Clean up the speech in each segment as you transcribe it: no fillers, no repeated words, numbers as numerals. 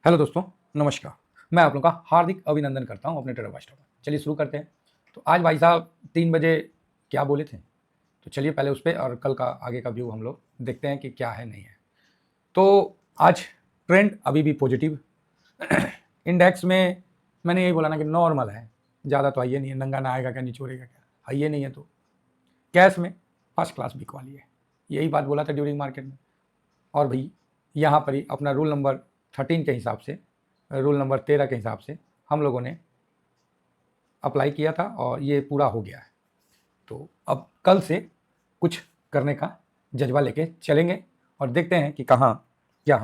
Hello दोस्तों, नमस्कार। मैं आप लोगों का हार्दिक अभिनंदन करता हूं अपने ट्रेडर वाइस्टा में। चलिए शुरू करते हैं। तो आज भाई साहब 3 बजे क्या बोले थे, तो चलिए पहले उस पर और कल का आगे का व्यू हम लोग देखते हैं कि क्या है नहीं है। तो आज ट्रेंड अभी भी पॉजिटिव। इंडेक्स में मैंने यही बोला ना कि नॉर्मल है, ज़्यादा तो आइए नहीं है, नंगा नहाएगा क्या निचोड़ेगा क्या, आइए नहीं है। तो कैश में फर्स्ट क्लास बिक वाली है, यही बात बोला था ड्यूरिंग मार्केट में। और भाई यहाँ पर ही अपना रूल नंबर 13 के हिसाब से, रूल नंबर 13 के हिसाब से हम लोगों ने अप्लाई किया था और ये पूरा हो गया है। तो अब कल से कुछ करने का जज्बा लेके चलेंगे और देखते हैं कि कहाँ क्या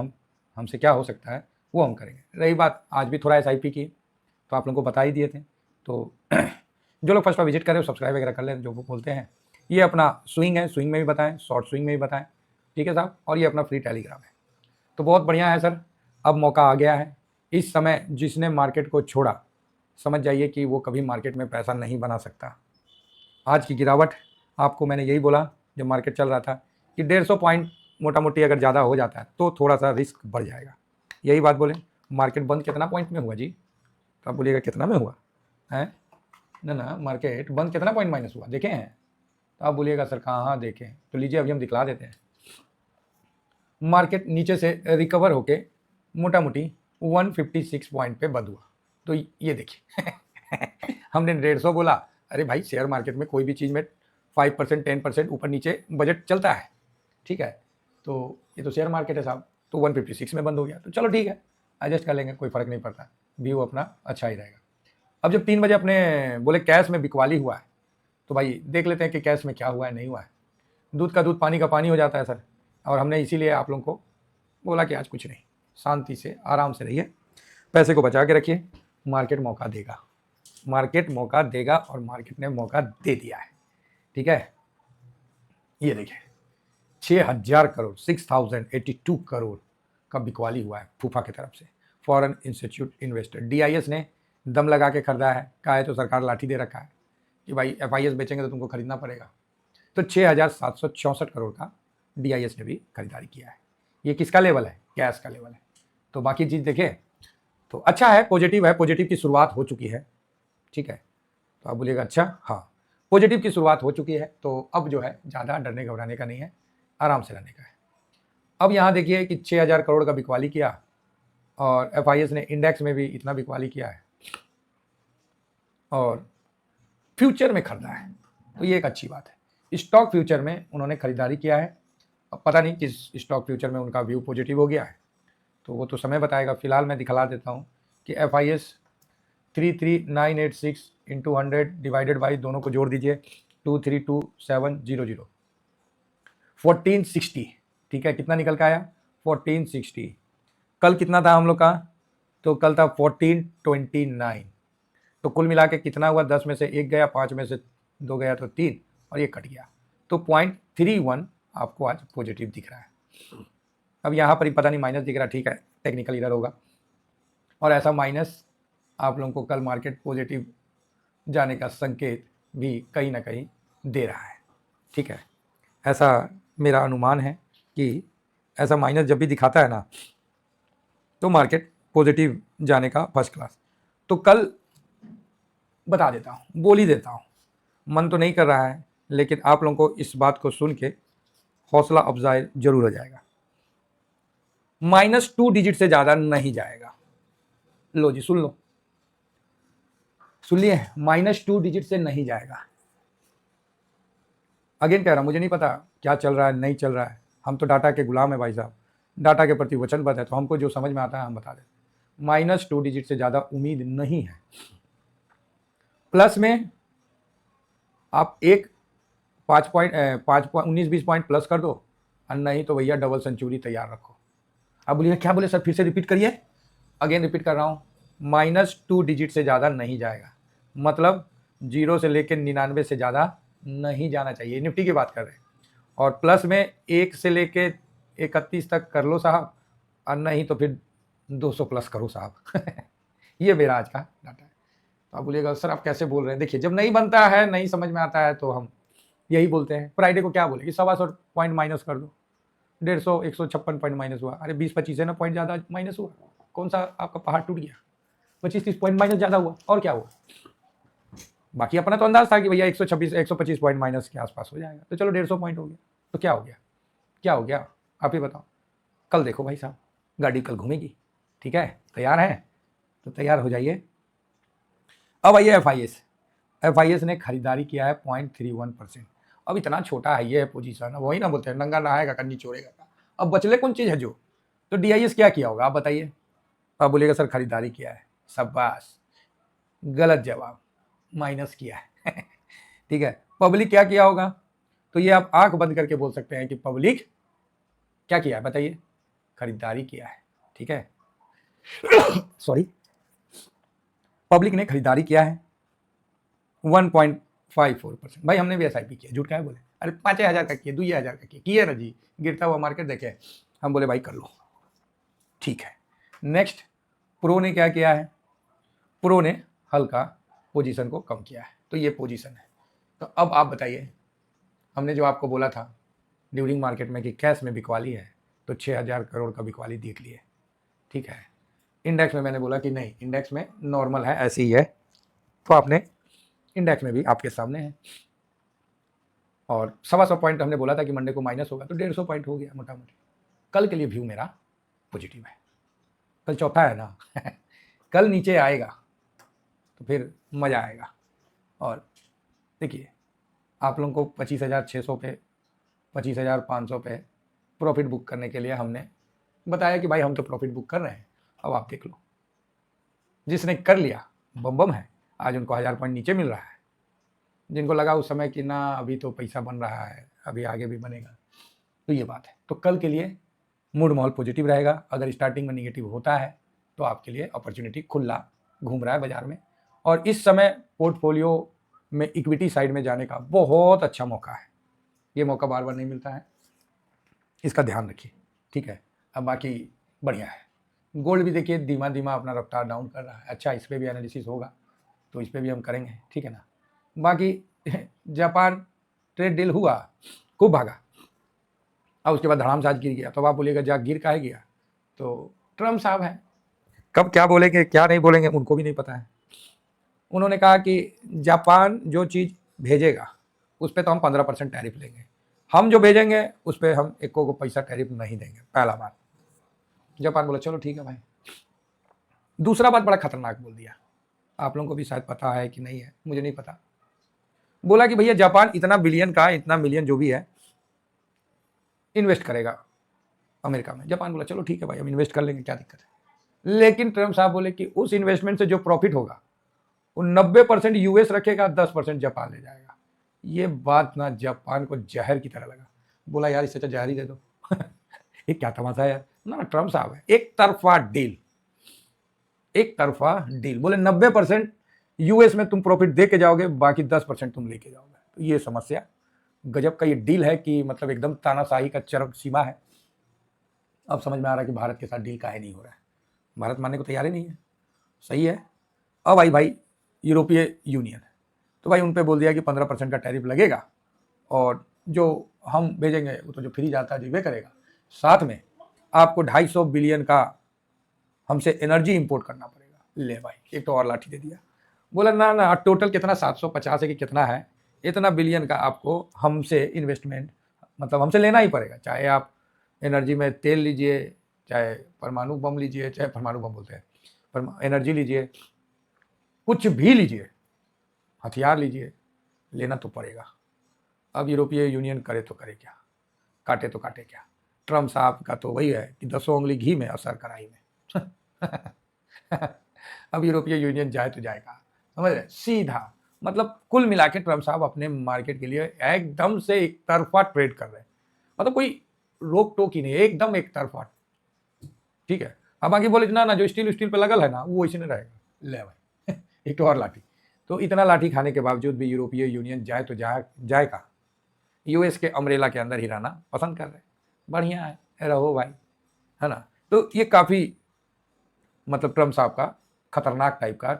हमसे क्या हो सकता है, वो हम करेंगे। रही बात आज भी थोड़ा SIP की, तो आप लोगों को बता ही दिए थे। तो जो लोग फर्स्ट बार विजिट करें सब्सक्राइब वगैरह कर लें, जो वो बोलते हैं। ये अपना स्विंग है, स्विंग में भी बताएं, शॉर्ट स्विंग में भी बताएं, ठीक है साहब। और ये अपना फ्री टेलीग्राम है। तो बहुत बढ़िया है सर, अब मौका आ गया है। इस समय जिसने मार्केट को छोड़ा, समझ जाइए कि वो कभी मार्केट में पैसा नहीं बना सकता। आज की गिरावट, आपको मैंने यही बोला जब मार्केट चल रहा था कि 150 पॉइंट मोटा मोटी अगर ज़्यादा हो जाता है तो थोड़ा सा रिस्क बढ़ जाएगा। यही बात बोले। मार्केट बंद कितना पॉइंट में हुआ जी? तो आप बोलिएगा कितना में हुआ है ना, मार्केट बंद कितना पॉइंट माइनस हुआ देखे हैं? तो आप बोलिएगा सर कहाँ देखें, तो लीजिए अभी हम दिखला देते हैं। मार्केट नीचे से रिकवर होके मोटा मोटी 156 पॉइंट पे बंद हुआ। तो ये देखिए हमने 150 बोला, अरे भाई शेयर मार्केट में कोई भी चीज़ में 5% 10% ऊपर नीचे बजट चलता है, ठीक है। तो ये तो शेयर मार्केट है साहब। तो 156 में बंद हो गया, तो चलो ठीक है, एडजस्ट कर लेंगे, कोई फ़र्क नहीं पड़ता, व्यू अपना अच्छा ही रहेगा। अब जब 3 बजे अपने बोले कैश में बिकवाली हुआ है, तो भाई देख लेते हैं कि कैश में क्या हुआ है नहीं हुआ है। दूध का दूध पानी का पानी हो जाता है सर। और हमने इसीलिए आप लोगों को बोला कि आज कुछ नहीं, शांति से आराम से रहिए, पैसे को बचा के रखिए। मार्केट मौका देगा, मार्केट मौका देगा और मार्केट ने मौका दे दिया है, ठीक है। ये देखिए 6000 करोड़ 6082 करोड़ का बिकवाली हुआ है फूफा की तरफ से। फॉरेन इंस्टीट्यूट इन्वेस्टर DIS ने दम लगा के खरीदा है। कहा है तो सरकार लाठी दे रखा है कि भाई FIS बेचेंगे तो तुमको खरीदना पड़ेगा। तो 6764 करोड़ का DIS ने भी खरीदारी किया है। ये किसका लेवल है? कैश का लेवल है। तो बाकी चीज़ देखें तो अच्छा है, पॉजिटिव है, पॉजिटिव की शुरुआत हो चुकी है, ठीक है। तो आप बोलिएगा अच्छा, हाँ पॉजिटिव की शुरुआत हो चुकी है। तो अब जो है ज़्यादा डरने घबराने का नहीं है, आराम से रहने का है। अब यहाँ देखिए कि 6000 करोड़ का बिकवाली किया और FIS ने इंडेक्स में भी इतना बिकवाली किया है और फ्यूचर में खरीदा है, तो ये एक अच्छी बात है। स्टॉक फ्यूचर में उन्होंने खरीदारी किया है। अब पता नहीं किस स्टॉक फ्यूचर में उनका व्यू पॉजिटिव हो गया है, तो वो तो समय बताएगा। फिलहाल मैं दिखला देता हूँ कि FIS 33986 इंटू 100 डिवाइडेड बाई, दोनों को जोड़ दीजिए, 232700, 1460, ठीक है। कितना निकल के आया? 1460। कल कितना था हम लोग का? तो कल था 1429। तो कुल मिला के कितना हुआ? 10 में से 1 गया, 5 में से 2 गया, तो 3, और ये कट गया। तो 0.31 आपको आज पॉजिटिव दिख रहा है। अब यहाँ पर ही पता नहीं माइनस दिख रहा, ठीक है, टेक्निकल इधर होगा। और ऐसा माइनस आप लोगों को कल मार्केट पॉजिटिव जाने का संकेत भी कहीं ना कहीं दे रहा है, ठीक है। ऐसा मेरा अनुमान है कि ऐसा माइनस जब भी दिखाता है ना, तो मार्केट पॉजिटिव जाने का फर्स्ट क्लास। तो कल बता देता हूँ, बोल ही देता हूँ, मन तो नहीं कर रहा है, लेकिन आप लोगों को इस बात को सुन के हौसला अफजाई जरूर हो जाएगा। -2 डिजिट से ज़्यादा नहीं जाएगा। लो जी, सुन लो, सुन लिए, -2 डिजिट से नहीं जाएगा। अगेन कह रहा हूँ, मुझे नहीं पता क्या चल रहा है नहीं चल रहा है, हम तो डाटा के गुलाम है भाई साहब, डाटा के प्रति वचनबद्ध है, तो हमको जो समझ में आता है हम बता दें। -2 डिजिट से ज़्यादा उम्मीद नहीं है। प्लस में आप एक 19-20 पॉइंट प्लस कर दो, और नहीं तो भैया डबल सेंचुरी तैयार रखो। अब बोलिए क्या बोले सर, फिर से रिपीट करिए। अगेन रिपीट कर रहा हूँ, -2 डिजिट से ज़्यादा नहीं जाएगा, मतलब 0 से लेकर 99 से ज़्यादा नहीं जाना चाहिए। निफ्टी की बात कर रहे हैं। और प्लस में 1 से लेके 31 तक कर लो साहब, और नहीं तो फिर 200 प्लस करो साहब। ये मेरा आज का डाटा है। तो आप बोलिएगा सर आप कैसे बोल रहे हैं? देखिए, जब नहीं बनता है, नहीं समझ में आता है, तो हम यही बोलते हैं। फ्राइडे को क्या बोले कि 125 पॉइंट माइनस कर दो, 150 156 पॉइंट माइनस हुआ, अरे 20-25 है ना पॉइंट ज़्यादा माइनस हुआ, कौन सा आपका पहाड़ टूट गया, 25-30 पॉइंट माइनस ज़्यादा हुआ, और क्या हुआ। बाकी अपना तो अंदाज था कि भैया 125 पॉइंट माइनस के आसपास हो जाएगा, तो चलो 150 पॉइंट हो गया। तो क्या हो गया, क्या हो गया, आप ही बताओ। कल देखो भाई साहब, गाड़ी कल घूमेगी, ठीक है, तैयार है तो तैयार हो जाइए। अब आइए एफ ने खरीदारी किया है 0.31%। अब इतना छोटा है ये पोजीशन, वही ना बोलते हैं नंगा नहाएगा कन्नी चोरेगा। अब बचले कौन चीज़ है जो, तो DIS क्या किया होगा आप बताइए। आप बोलिएगा सर खरीदारी किया है, शाबाश, गलत जवाब, माइनस किया है ठीक है। पब्लिक क्या किया होगा, तो ये आप आंख बंद करके बोल सकते हैं कि पब्लिक क्या किया है बताइए, खरीदारी किया है, ठीक है सॉरी, पब्लिक ने खरीदारी किया है 1.54%। भाई हमने भी SIP किया, झूठ क्या है बोले, अरे 5,000 का किए, 2,000 का किए ना जी, गिरता हुआ मार्केट देखे, हम बोले भाई कर लो, ठीक है। नेक्स्ट, प्रो ने क्या किया है, प्रो ने हल्का पोजीशन को कम किया है, तो ये पोजीशन है। तो अब आप बताइए, हमने जो आपको बोला था ड्यूरिंग मार्केट में कि कैश में बिकवाली है, तो 6,000 करोड़ का बिकवाली देख लिए, ठीक है। इंडेक्स में मैंने बोला कि नहीं, इंडेक्स में नॉर्मल है, ऐसे ही है, तो आपने इंडेक्स में भी आपके सामने है। और 125 पॉइंट हमने बोला था कि मंडे को माइनस होगा, तो 150 पॉइंट हो गया मोटा मोटी। कल के लिए व्यू मेरा पॉजिटिव है, कल चौथा है ना कल नीचे आएगा तो फिर मज़ा आएगा। और देखिए, आप लोगों को 25,600 पे, 25,500 पे प्रॉफिट बुक करने के लिए हमने बताया कि भाई हम तो प्रॉफिट बुक कर रहे हैं। अब आप देख लो, जिसने कर लिया बम बम है, आज उनको 1000 पॉइंट नीचे मिल रहा है। जिनको लगा उस समय कि ना अभी तो पैसा बन रहा है, अभी आगे भी बनेगा, तो ये बात है। तो कल के लिए मूड माहौल पॉजिटिव रहेगा। अगर स्टार्टिंग में निगेटिव होता है तो आपके लिए अपॉर्चुनिटी खुला घूम रहा है बाजार में, और इस समय पोर्टफोलियो में इक्विटी साइड में जाने का बहुत अच्छा मौका है। ये मौका बार बार नहीं मिलता है, इसका ध्यान रखिए, ठीक है। अब बाकी बढ़िया है। गोल्ड भी देखिए धीमा धीमा अपना रफ्तार डाउन कर रहा है, अच्छा, इस पर भी एनालिसिस होगा तो इस पर भी हम करेंगे, ठीक है ना। बाकी जापान ट्रेड डील हुआ, खूब भागा, और उसके बाद धड़ाम से आज गिर गया। तो आप बोलिएगा जा गिर काहे गया, तो ट्रम्प साहब हैं, कब क्या बोलेंगे क्या नहीं बोलेंगे उनको भी नहीं पता है। उन्होंने कहा कि जापान जो चीज़ भेजेगा उस पर तो हम 15% टैरिफ लेंगे, हम जो भेजेंगे उस पर हम एक को पैसा टैरिफ नहीं देंगे, पहला बात। जापान बोला चलो ठीक है भाई। दूसरा बात बड़ा खतरनाक बोल दिया, आप लोगों को भी शायद पता है कि नहीं है, मुझे नहीं पता। बोला कि भैया जापान इतना बिलियन का, इतना मिलियन जो भी है, इन्वेस्ट करेगा अमेरिका में। जापान बोला चलो ठीक है भाई, हम इन्वेस्ट कर लेंगे, क्या दिक्कत है। लेकिन ट्रम्प साहब बोले कि उस इन्वेस्टमेंट से जो प्रॉफिट होगा वो 90% US रखेगा, 10% जापान ले जाएगा। ये बात ना जापान को जहर की तरह लगा, बोला यार इससे अच्छा जहर ही दे दो ये क्या तमाशा है यार। ना ट्रम्प साहब है, एक तरफा डील, एक तरफा डील। बोले 90% US में तुम प्रॉफिट दे के जाओगे, बाकी 10% तुम लेके जाओगे। तो ये समस्या, गजब का ये डील है कि मतलब एकदम तानाशाही का चरम सीमा है। अब समझ में आ रहा है कि भारत के साथ डील काहे नहीं हो रहा है, भारत मानने को तैयार ही नहीं है, सही है। अब आई भाई यूरोपीय यूनियन, तो भाई उन पे बोल दिया कि 15% का टैरिफ लगेगा, और जो हम भेजेंगे वो तो जो फ्री जाता है वे करेगा, साथ में आपको 250 बिलियन का हमसे एनर्जी इंपोर्ट करना पड़ेगा। ले भाई, एक तो और लाठी दे दिया। बोला ना ना, टोटल कितना 750 है कि कितना है, इतना बिलियन का आपको हमसे इन्वेस्टमेंट, मतलब हमसे लेना ही पड़ेगा, चाहे आप एनर्जी में तेल लीजिए, चाहे परमाणु बम लीजिए, चाहे परमाणु बम बोलते हैं, एनर्जी लीजिए, कुछ भी लीजिए, हथियार लीजिए, लेना तो पड़ेगा। अब यूरोपीय यूनियन करे तो करे क्या, काटे तो काटे क्या। ट्रम्प साहब का तो वही है कि 10 उंगली घी में और सर कढ़ाई में अब यूरोपीय यूनियन जाए तो जाएगा, समझ रहे, सीधा। मतलब कुल मिला के ट्रम्प साहब अपने मार्केट के लिए एकदम से एक तरफा ट्रेड कर रहे हैं, मतलब कोई रोक टोक ही नहीं, एकदम एक तरफा, ठीक है। अब आगे बोले ना ना जो स्टील पे लगल है ना वो वैसे नहीं रहेगा, ले भाई एक तो और लाठी। तो इतना लाठी खाने के बावजूद भी यूरोपीय यूनियन जाए तो जाएगा, US के अम्ब्रेला के अंदर ही रहना पसंद कर रहे, बढ़िया है, रहो भाई, है ना। तो ये काफ़ी मतलब ट्रम्प साहब का खतरनाक टाइप का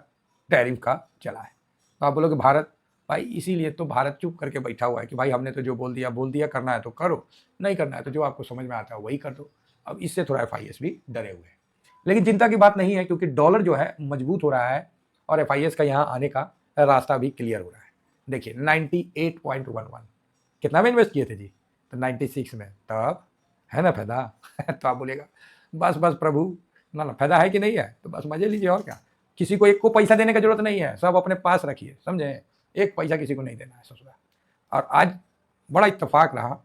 टैरिफ का चला है। तो आप बोलोगे भारत, भाई इसीलिए तो भारत चुप करके बैठा हुआ है कि भाई हमने तो जो बोल दिया, करना है तो करो, नहीं करना है तो जो आपको समझ में आता है वही कर दो। अब इससे थोड़ा FIS भी डरे हुए हैं। लेकिन चिंता की बात नहीं है, क्योंकि डॉलर जो है मजबूत हो रहा है और FIS का यहाँ आने का रास्ता भी क्लियर हो रहा है। देखिए 98.11 कितना में इन्वेस्ट किए थे जी? तो 96 में, तब है ना फायदा। तो आप बोलेगा बस बस प्रभु, ना ना फायदा है कि नहीं है, तो बस मजे लीजिए और क्या। किसी को एक को पैसा देने की जरूरत नहीं है, सब अपने पास रखिए, समझे? एक पैसा किसी को नहीं देना है ससुरा। और आज बड़ा इत्तेफाक रहा,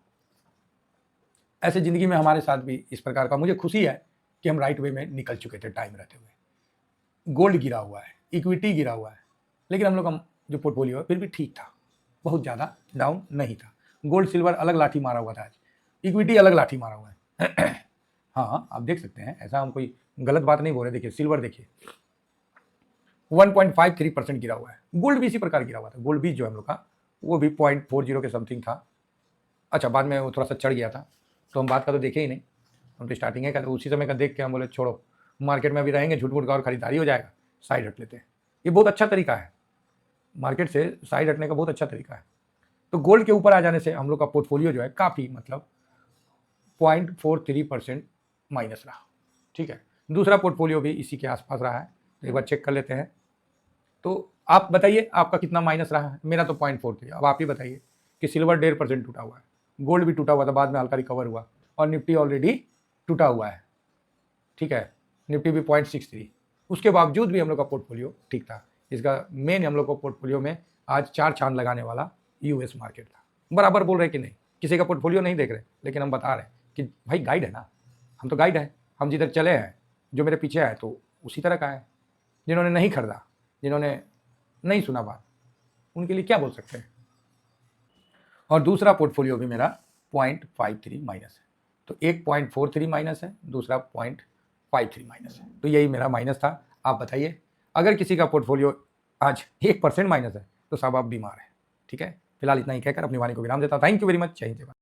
ऐसे जिंदगी में हमारे साथ भी इस प्रकार का, मुझे खुशी है कि हम राइट वे में निकल चुके थे टाइम रहते हुए। गोल्ड गिरा हुआ है, इक्विटी गिरा हुआ है, लेकिन हम लोग का जो पोर्टफोलियो है फिर भी ठीक था, बहुत ज़्यादा डाउन नहीं था। गोल्ड सिल्वर अलग लाठी मारा हुआ था, आज इक्विटी अलग लाठी मारा हुआ है। हाँ आप देख सकते हैं, ऐसा हम कोई गलत बात नहीं बोल रहे। देखिए सिल्वर देखिए 1.53% गिरा हुआ है, गोल्ड भी इसी प्रकार गिरा हुआ था। गोल्ड भी जो हम लोग का वो भी 0.40 के समथिंग था। अच्छा बाद में वो थोड़ा सा चढ़ गया था, तो हम बात का तो देखे ही नहीं, हम तो स्टार्टिंग है का उसी समय का देख के हम बोले छोड़ो, मार्केट में अभी रहेंगे झूठ मूठ का और खरीदारी हो जाएगा, साइड हट लेते हैं। ये बहुत अच्छा तरीका है, मार्केट से साइड हटने का बहुत अच्छा तरीका है। तो गोल्ड के ऊपर आ जाने से हम लोग का पोर्टफोलियो जो है काफ़ी मतलब 0.43% माइनस रहा। ठीक है, दूसरा पोर्टफोलियो भी इसी के आसपास रहा है, एक बार चेक कर लेते हैं। तो आप बताइए आपका कितना माइनस रहा है? मेरा तो 0.43। अब आप ही बताइए कि सिल्वर 1.5% टूटा हुआ है, गोल्ड भी टूटा हुआ था, बाद में हल्का रिकवर हुआ, और निफ्टी ऑलरेडी टूटा हुआ है। ठीक है, निफ्टी भी 0.63। उसके बावजूद भी हम लोग का पोर्टफोलियो ठीक था। इसका मेन हम लोग को पोर्टफोलियो में आज 4 चांद लगाने वाला यूएस मार्केट था। बराबर बोल रहे कि नहीं, किसी का पोर्टफोलियो नहीं देख रहे, लेकिन हम बता रहे कि भाई गाइड है ना, हम तो गाइड है, हम जिधर चले हैं, जो मेरे पीछे है तो उसी तरह का है। जिन्होंने नहीं खरीदा, जिन्होंने नहीं सुना बात, उनके लिए क्या बोल सकते हैं। और दूसरा पोर्टफोलियो भी मेरा 0.53 माइनस है, तो एक 0.43 माइनस है, दूसरा 0.53 माइनस है, तो यही मेरा माइनस था। आप बताइए, अगर किसी का पोर्टफोलियो आज 1% माइनस है तो सब आप बीमार हैं। ठीक है, फिलहाल इतना ही कहकर अपनी वाणी को विराम देता हूं। Thank you very much. जय हिंद।